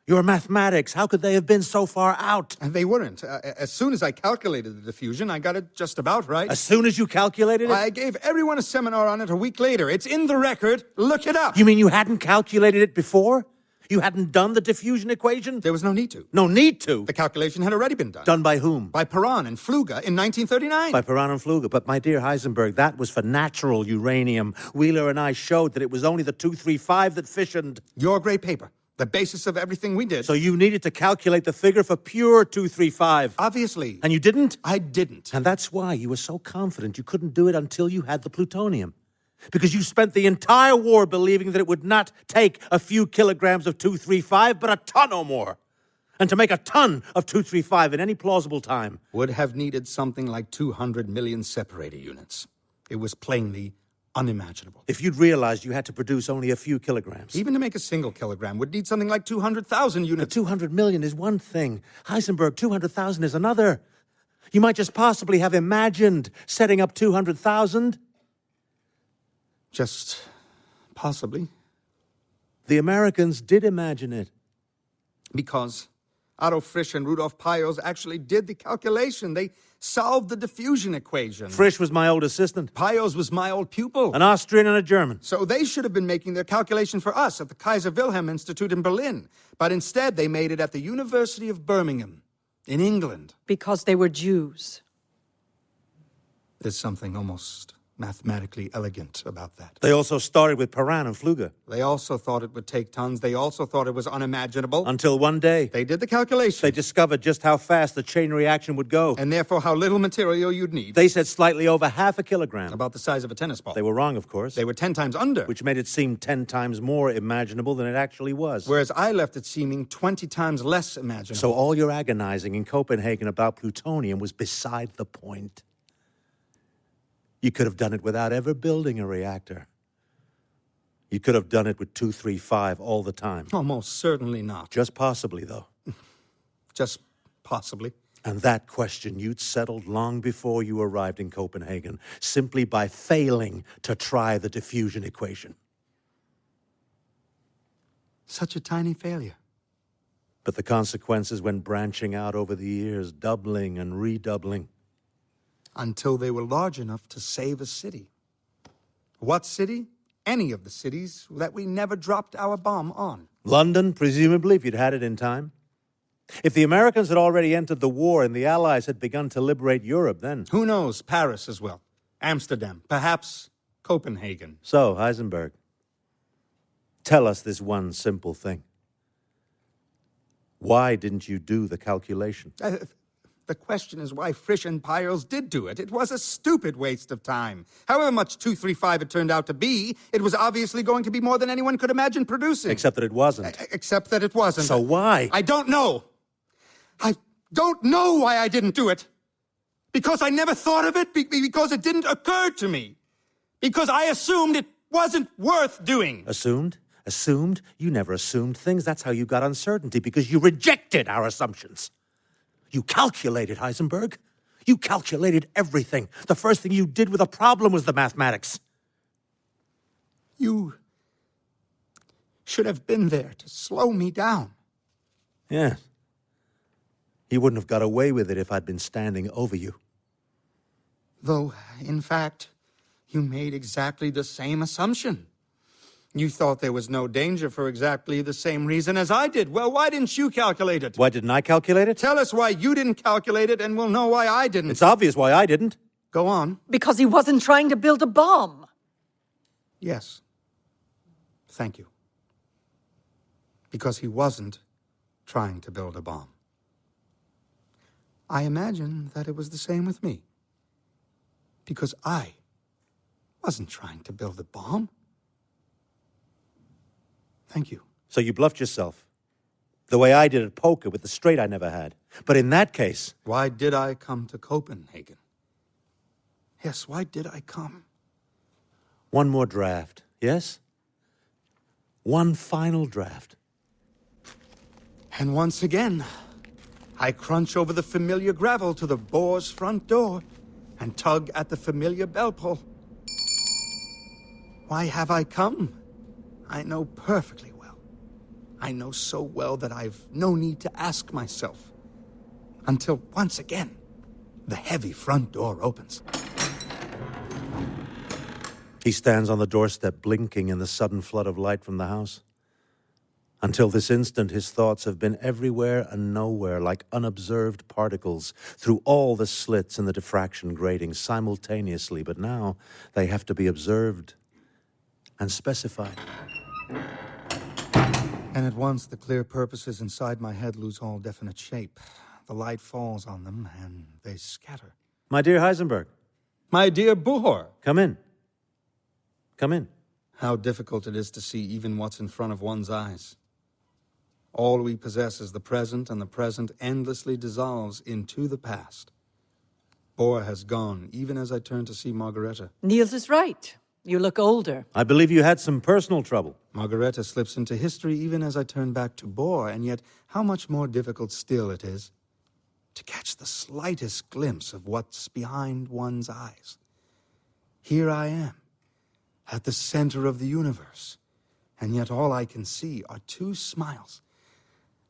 Your mathematics, how could they have been so far out? And they weren't. As soon as I calculated the diffusion, I got it just about right. As soon as you calculated it? I gave everyone a seminar on it a week later. It's in the record. Look it up. You mean you hadn't calculated it before? You hadn't done the diffusion equation? There was no need to. No need to? The calculation had already been done. Done by whom? By Perron and Pfluger in 1939. By Perron and Pfluger. But my dear Heisenberg, that was for natural uranium. Wheeler and I showed that it was only the 235 that fissioned. Your great paper. The basis of everything we did. So you needed to calculate the figure for pure 235. Obviously. And you didn't? I didn't. And that's why you were so confident you couldn't do it until you had the plutonium. Because you spent the entire war believing that it would not take a few kilograms of 235, but a ton or more. And to make a ton of 235 in any plausible time would have needed something like 200 million separator units. It was plainly unimaginable. If you'd realized you had to produce only a few kilograms. Even to make a single kilogram would need something like 200,000 units. 200 million is one thing. Heisenberg, 200,000 is another. You might just possibly have imagined setting up 200,000. Just possibly. The Americans did imagine it. Because Otto Frisch and Rudolf Pios actually did the calculation. They solved the diffusion equation. Frisch was my old assistant. Pios was my old pupil. An Austrian and a German. So they should have been making their calculation for us at the Kaiser Wilhelm Institute in Berlin. But instead, they made it at the University of Birmingham in England. Because they were Jews. There's something almost mathematically elegant about that. They also started with Perron and Pfluger. They also thought it would take tons. They also thought it was unimaginable. Until one day, They did the calculation. they discovered just how fast the chain reaction would go. And therefore how little material you'd need. They said slightly over half a kilogram. About the size of a tennis ball. They were wrong, of course. They were 10 times under. Which made it seem 10 times more imaginable than it actually was. Whereas I left it seeming 20 times less imaginable. So all your agonizing in Copenhagen about plutonium was beside the point. You could have done it without ever building a reactor. You could have done it with 235 all the time. Almost certainly not. Just possibly, though. Just possibly. And that question you'd settled long before you arrived in Copenhagen, simply by failing to try the diffusion equation. Such a tiny failure. But the consequences went branching out over the years, doubling and redoubling. Until they were large enough to save a city. What city? Any of the cities that we never dropped our bomb on. London, presumably, if you'd had it in time. If the Americans had already entered the war and the Allies had begun to liberate Europe, then... Who knows? Paris as well. Amsterdam. Perhaps Copenhagen. So, Heisenberg, tell us this one simple thing. Why didn't you do the calculation? The question is why Frisch and Pios did do it. It was a stupid waste of time. However much 235 it turned out to be, it was obviously going to be more than anyone could imagine producing. Except that it wasn't. Except that it wasn't. So why? I don't know. I don't know why I didn't do it. Because I never thought of it, because it didn't occur to me. Because I assumed it wasn't worth doing. Assumed? Assumed? You never assumed things. That's how you got uncertainty, because you rejected our assumptions. You calculated, Heisenberg. You calculated everything. The first thing you did with a problem was the mathematics. You should have been there to slow me down. Yeah. You wouldn't have got away with it if I'd been standing over you. Though, in fact, you made exactly the same assumption. You thought there was no danger for exactly the same reason as I did. Well, why didn't you calculate it? Why didn't I calculate it? Tell us why you didn't calculate it, and we'll know why I didn't. It's obvious why I didn't. Go on. Because he wasn't trying to build a bomb. Yes. Thank you. Because he wasn't trying to build a bomb. I imagine that it was the same with me. Because I wasn't trying to build a bomb. Thank you. So you bluffed yourself. The way I did at poker with the straight I never had. But in that case... Why did I come to Copenhagen? Yes, why did I come? One more draft, yes? One final draft. And once again, I crunch over the familiar gravel to the Bohr's front door and tug at the familiar bell pull. Why have I come? I know perfectly well. I know so well that I've no need to ask myself. Until once again, the heavy front door opens. He stands on the doorstep, blinking in the sudden flood of light from the house. Until this instant, his thoughts have been everywhere and nowhere, like unobserved particles, through all the slits in the diffraction grating simultaneously. But now they have to be observed and specified. And at once, the clear purposes inside my head lose all definite shape. The light falls on them, and they scatter. My dear Heisenberg. My dear Bohr! Come in. Come in. How difficult it is to see even what's in front of one's eyes. All we possess is the present, and the present endlessly dissolves into the past. Bohr has gone, even as I turn to see Margrethe. Niels is right. You look older. I believe you had some personal trouble. Margrethe slips into history even as I turn back to Bohr, and yet how much more difficult still it is to catch the slightest glimpse of what's behind one's eyes. Here I am, at the center of the universe, and yet all I can see are two smiles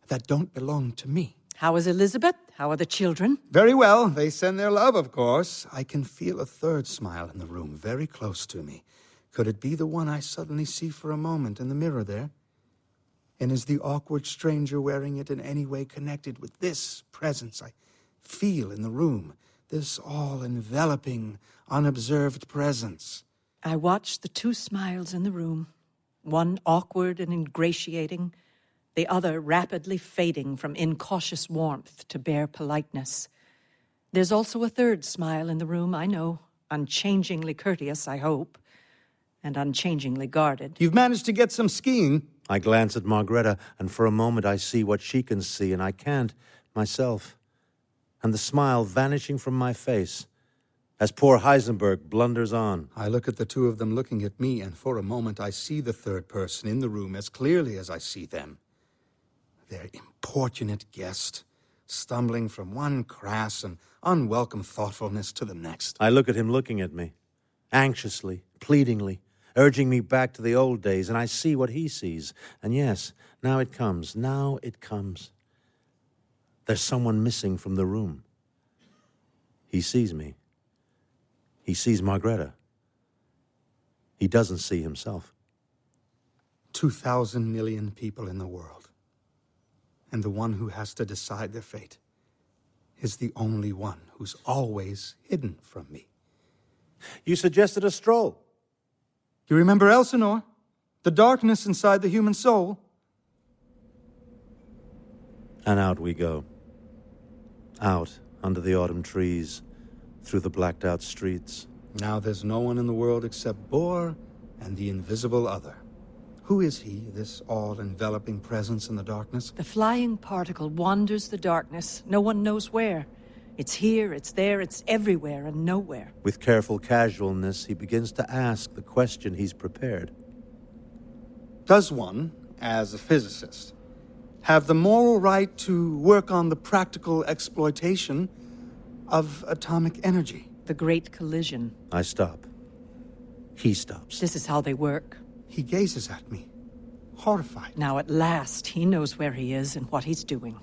that don't belong to me. How is Elizabeth? How are the children? Very well, they send their love, of course. I can feel a third smile in the room, very close to me. Could it be the one I suddenly see for a moment in the mirror there? And is the awkward stranger wearing it in any way connected with this presence I feel in the room? This all-enveloping, unobserved presence? I watched the two smiles in the room, one awkward and ingratiating, the other rapidly fading from incautious warmth to bare politeness. There's also a third smile in the room, I know, unchangingly courteous, I hope, and unchangingly guarded. You've managed to get some skiing. I glance at Margrethe, and for a moment I see what she can see, and I can't myself. And the smile vanishing from my face as poor Heisenberg blunders on. I look at the two of them looking at me, and for a moment I see the third person in the room as clearly as I see them. Their importunate guest, stumbling from one crass and unwelcome thoughtfulness to the next. I look at him looking at me, anxiously, pleadingly, urging me back to the old days, and I see what he sees. And yes, now it comes. There's someone missing from the room. He sees me. He sees Margrethe. He doesn't see himself. 2,000 million people in the world. And the one who has to decide their fate is the only one who's always hidden from me. You suggested a stroll. You remember Elsinore? The darkness inside the human soul? And out we go. Out under the autumn trees, through the blacked-out streets. Now there's no one in the world except Bohr and the invisible other. Who is he, this all-enveloping presence in the darkness? The flying particle wanders the darkness. No one knows where. It's here, it's there, it's everywhere and nowhere. With careful casualness, he begins to ask the question he's prepared. Does one, as a physicist, have the moral right to work on the practical exploitation of atomic energy? The great collision. I stop. He stops. This is how they work. He gazes at me, horrified. Now at last, he knows where he is and what he's doing.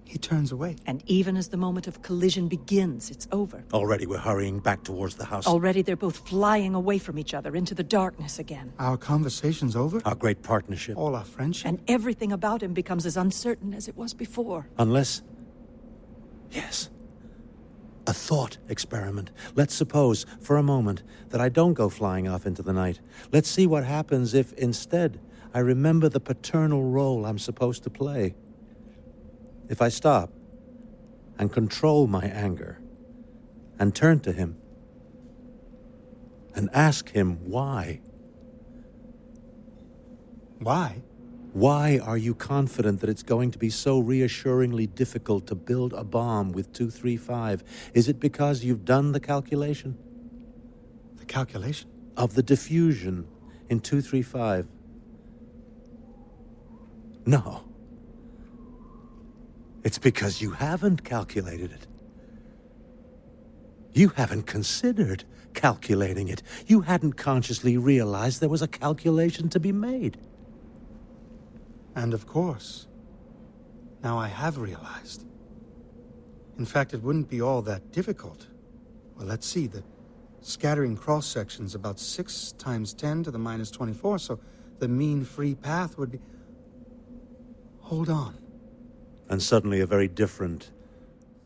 He turns away. And even as the moment of collision begins, it's over. Already we're hurrying back towards the house. Already they're both flying away from each other into the darkness again. Our conversation's over? Our great partnership. All our friendship? And everything about him becomes as uncertain as it was before. Unless... Yes. A thought experiment. Let's suppose, for a moment, that I don't go flying off into the night. Let's see what happens if, instead, I remember the paternal role I'm supposed to play. If I stop and control my anger and turn to him and ask him why. Why? Why are you confident that it's going to be so reassuringly difficult to build a bomb with 235? Is it because you've done the calculation? The calculation? Of the diffusion in 235? No. It's because you haven't calculated it. You haven't considered calculating it. You hadn't consciously realized there was a calculation to be made. And of course, now I have realized. In fact, it wouldn't be all that difficult. Well, let's see, the scattering cross-section's about 6 times 10 to the minus 24, so the mean free path would be... Hold on. And suddenly a very different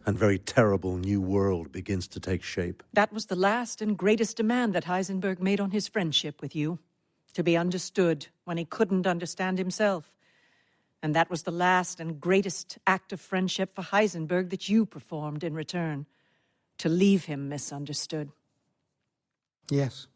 and very terrible new world begins to take shape. That was the last and greatest demand that Heisenberg made on his friendship with you. To be understood when he couldn't understand himself. And that was the last and greatest act of friendship for Heisenberg that you performed in return. To leave him misunderstood. Yes.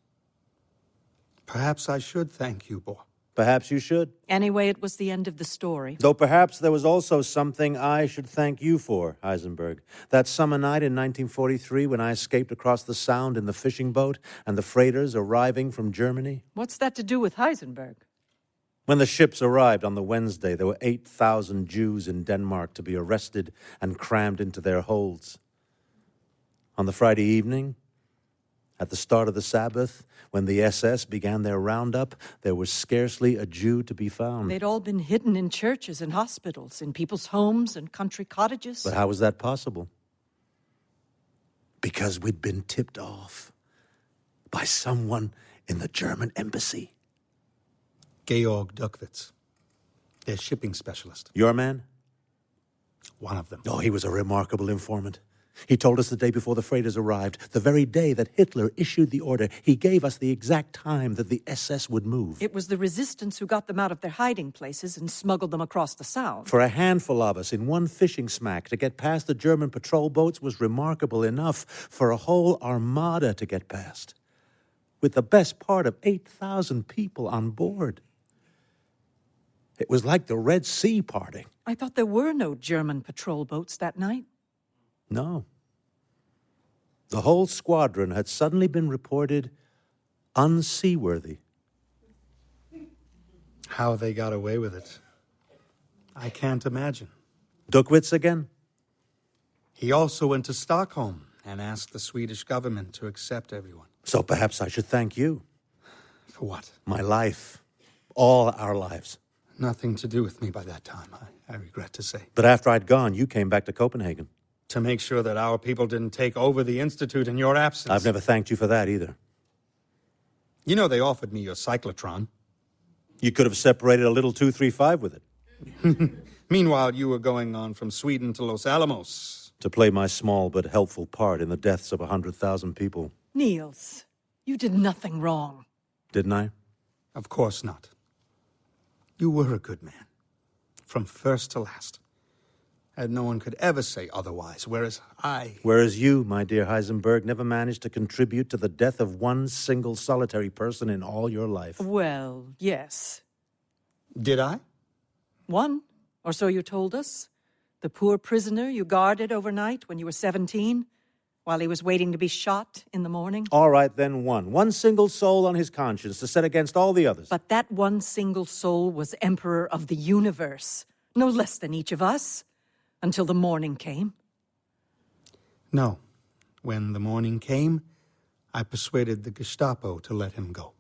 Perhaps I should thank you, Bohr. Perhaps you should. Anyway, it was the end of the story. Though perhaps there was also something I should thank you for, Heisenberg. That summer night in 1943 when I escaped across the Sound in the fishing boat and the freighters arriving from Germany. What's that to do with Heisenberg? When the ships arrived on the Wednesday, there were 8,000 Jews in Denmark to be arrested and crammed into their holds. On the Friday evening, at the start of the Sabbath, when the SS began their roundup, there was scarcely a Jew to be found. They'd all been hidden in churches and hospitals, in people's homes and country cottages. But how was that possible? Because we'd been tipped off by someone in the German embassy. Georg Duckwitz, their shipping specialist. Your man? One of them. Oh, he was a remarkable informant. He told us the day before the freighters arrived, the very day that Hitler issued the order. He gave us the exact time that the SS would move. It was the resistance who got them out of their hiding places and smuggled them across the Sound. For a handful of us in one fishing smack to get past the German patrol boats was remarkable enough for a whole armada to get past, with the best part of 8,000 people on board. It was like the Red Sea parting. I thought there were no German patrol boats that night. No. The whole squadron had suddenly been reported unseaworthy. How they got away with it, I can't imagine. Duckwitz again? He also went to Stockholm and asked the Swedish government to accept everyone. So perhaps I should thank you. For what? My life. All our lives. Nothing to do with me by that time, I regret to say. But after I'd gone, you came back to Copenhagen. To make sure that our people didn't take over the Institute in your absence. I've never thanked you for that either. You know they offered me your cyclotron. You could have separated a little 235 with it. Meanwhile, you were going on from Sweden to Los Alamos. To play my small but helpful part in the deaths of 100,000 people. Niels, you did nothing wrong. Didn't I? Of course not. You were a good man, from first to last. And no one could ever say otherwise, whereas Whereas you, my dear Heisenberg, never managed to contribute to the death of one single solitary person in all your life. Well, yes. Did I? One, or so you told us. The poor prisoner you guarded overnight when you were 17, while he was waiting to be shot in the morning. All right, then one. One single soul on his conscience to set against all the others. But that one single soul was emperor of the universe, no less than each of us, until the morning came. No. When the morning came, I persuaded the Gestapo to let him go.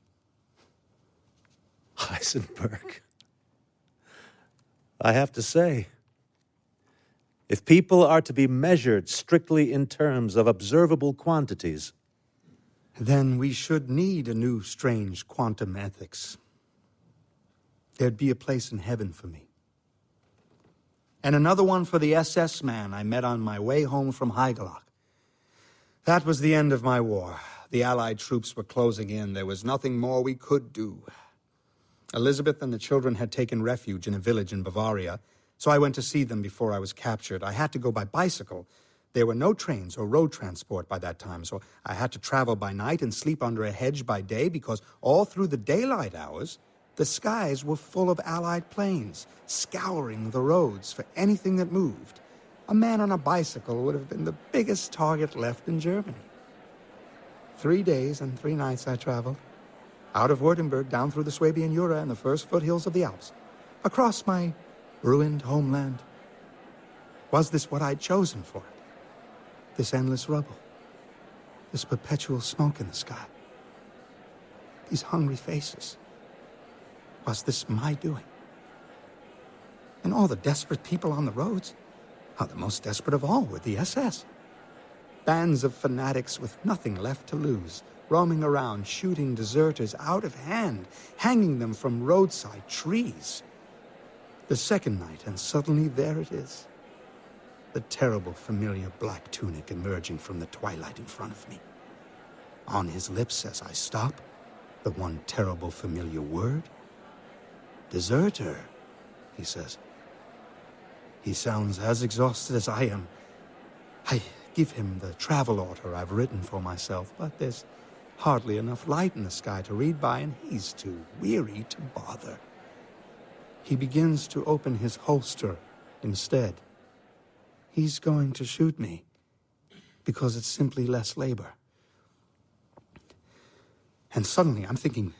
Heisenberg. I have to say, if people are to be measured strictly in terms of observable quantities, then we should need a new strange quantum ethics. There'd be a place in heaven for me. And another one for the SS man I met on my way home from Heidelach. That was the end of my war. The Allied troops were closing in. There was nothing more we could do. Elizabeth and the children had taken refuge in a village in Bavaria, so I went to see them before I was captured. I had to go by bicycle. There were no trains or road transport by that time, so I had to travel by night and sleep under a hedge by day because all through the daylight hours, The skies were full of Allied planes, scouring the roads for anything that moved. A man on a bicycle would have been the biggest target left in Germany. 3 days and 3 nights I traveled. Out of Württemberg, down through the Swabian Jura and the first foothills of the Alps, across my ruined homeland. Was this what I'd chosen for it? This endless rubble, this perpetual smoke in the sky, these hungry faces. Was this my doing? And all the desperate people on the roads? How the most desperate of all were the SS. Bands of fanatics with nothing left to lose, roaming around, shooting deserters out of hand, hanging them from roadside trees. The second night, and suddenly there it is. The terrible, familiar black tunic emerging from the twilight in front of me. On his lips as I stop, the one terrible, familiar word. "Deserter," he says. He sounds as exhausted as I am. I give him the travel order I've written for myself, but there's hardly enough light in the sky to read by, and he's too weary to bother. He begins to open his holster instead. He's going to shoot me because it's simply less labor. And suddenly I'm thinking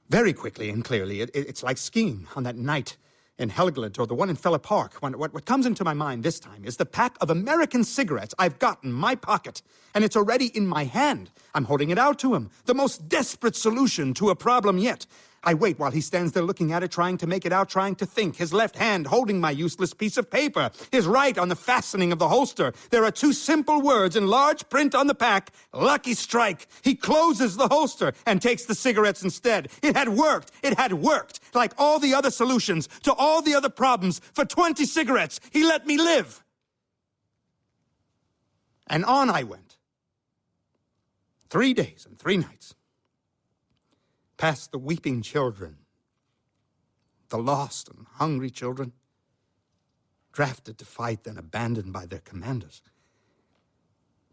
very quickly and clearly. It's like skiing on that night in Helgeland or the one in Fella Park. What comes into my mind this time is the pack of American cigarettes I've got in my pocket, and it's already in my hand. I'm holding it out to him, the most desperate solution to a problem yet. I wait while he stands there looking at it, trying to make it out, trying to think, his left hand holding my useless piece of paper, his right on the fastening of the holster. There are 2 simple words in large print on the pack: "Lucky strike." He closes the holster and takes the cigarettes instead. It had worked. It had worked. Like all the other solutions to all the other problems, for 20 cigarettes, he let me live. And on I went. 3 days and 3 nights. Past the weeping children, the lost and hungry children, drafted to fight, then abandoned by their commanders.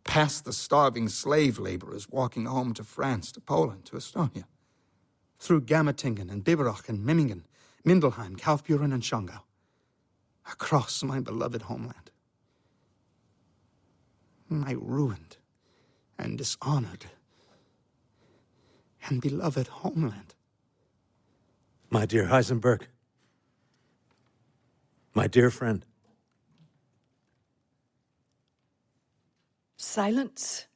Past the starving slave laborers walking home to France, to Poland, to Estonia. Through Gammertingen and Biberach and Memmingen, Mindelheim, Kaufbeuren and Schongau. Across my beloved homeland. My ruined and dishonored and beloved homeland. My dear Heisenberg, my dear friend. Silence.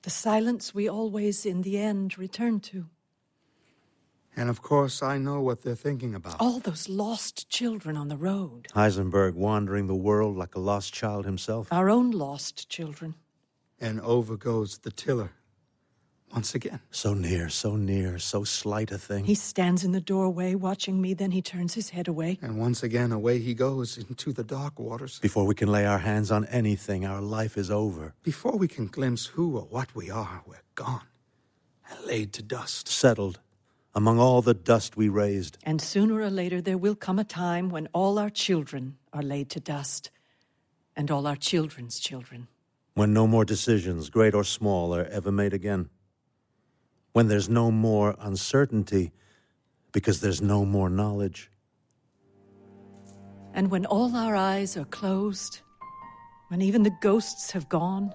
The silence we always, in the end, return to. And of course, I know what they're thinking about. All those lost children on the road. Heisenberg wandering the world like a lost child himself. Our own lost children. And over goes the tiller. Once again. So near, so slight a thing. He stands in the doorway watching me, then he turns his head away. And once again, away he goes into the dark waters. Before we can lay our hands on anything, our life is over. Before we can glimpse who or what we are, we're gone and laid to dust. Settled among all the dust we raised. And sooner or later there will come a time when all our children are laid to dust, and all our children's children. When no more decisions, great or small, are ever made again. When there's no more uncertainty, because there's no more knowledge. And when all our eyes are closed, when even the ghosts have gone,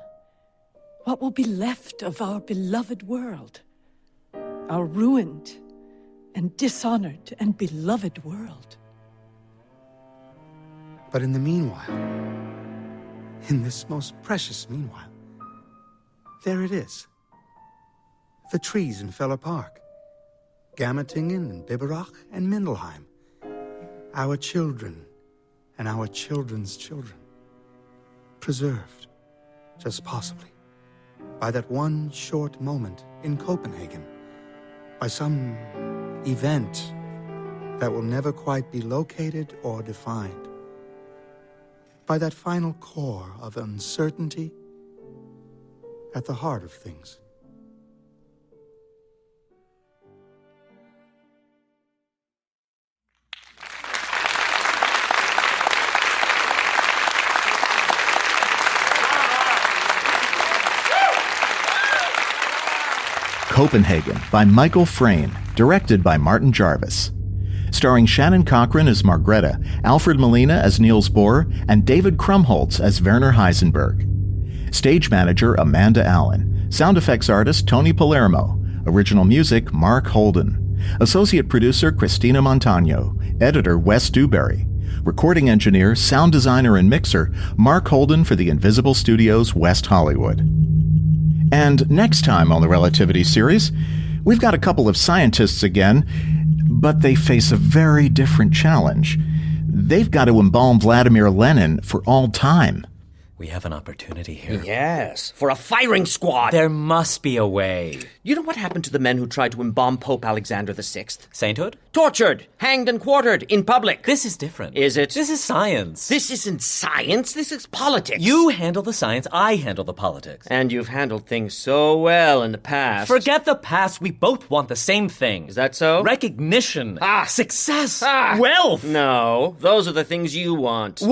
what will be left of our beloved world? Our ruined and dishonored and beloved world. But in the meanwhile, in this most precious meanwhile, there it is. The trees in Fella Park, Gammertingen and Biberach and Mindelheim. Our children and our children's children. Preserved, just possibly, by that one short moment in Copenhagen, by some event that will never quite be located or defined, by that final core of uncertainty at the heart of things. Copenhagen by Michael Frayn. directed by Martin Jarvis. Starring Shannon Cochran as Margrethe, Alfred Molina as Niels Bohr, and David Krumholtz as Werner Heisenberg. Stage manager Amanda Allen. Sound effects artist Tony Palermo. Original music Mark Holden. Associate producer Christina Montano. Editor Wes Dewberry. Recording engineer, sound designer, and mixer Mark Holden for the Invisible Studios, West Hollywood. And next time on the Relativity Series, we've got a couple of scientists again, but they face a very different challenge. They've got to embalm Vladimir Lenin for all time. We have an opportunity here. Yes, for a firing squad. There must be a way. You know what happened to the men who tried to embalm Pope Alexander VI? Sainthood? Tortured, hanged and quartered in public. This is different. Is it? This is science. This isn't science, this is politics. You handle the science, I handle the politics. And you've handled things so well in the past. Forget the past, we both want the same thing. Is that so? Recognition. Success. Wealth. No, those are the things you want.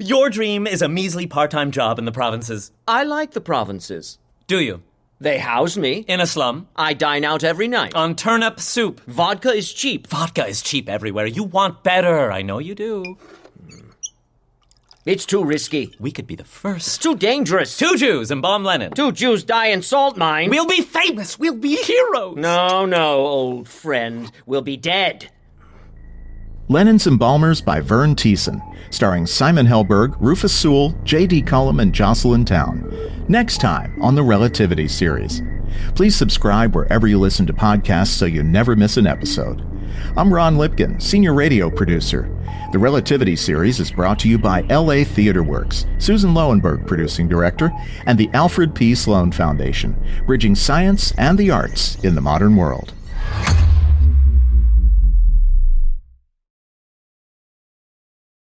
Your dream is a measly part-time job in the provinces. I like the provinces. Do you? They house me. In a slum? I dine out every night. On turnip soup. Vodka is cheap. Vodka is cheap everywhere. You want better. I know you do. It's too risky. We could be the first. It's too dangerous. 2 Jews embalm Lenin. 2 Jews die in salt mine. We'll be famous. We'll be heroes. No, old friend. We'll be dead. Lenin's Embalmers by Vern Thiessen, starring Simon Helberg, Rufus Sewell, J.D. Cullum, and Jocelyn Town. Next time on the Relativity Series. Please subscribe wherever you listen to podcasts so you never miss an episode. I'm Ron Lipkin, senior radio producer. The Relativity Series is brought to you by LA Theater Works, Susan Lowenberg, producing director, and the Alfred P. Sloan Foundation, bridging science and the arts in the modern world.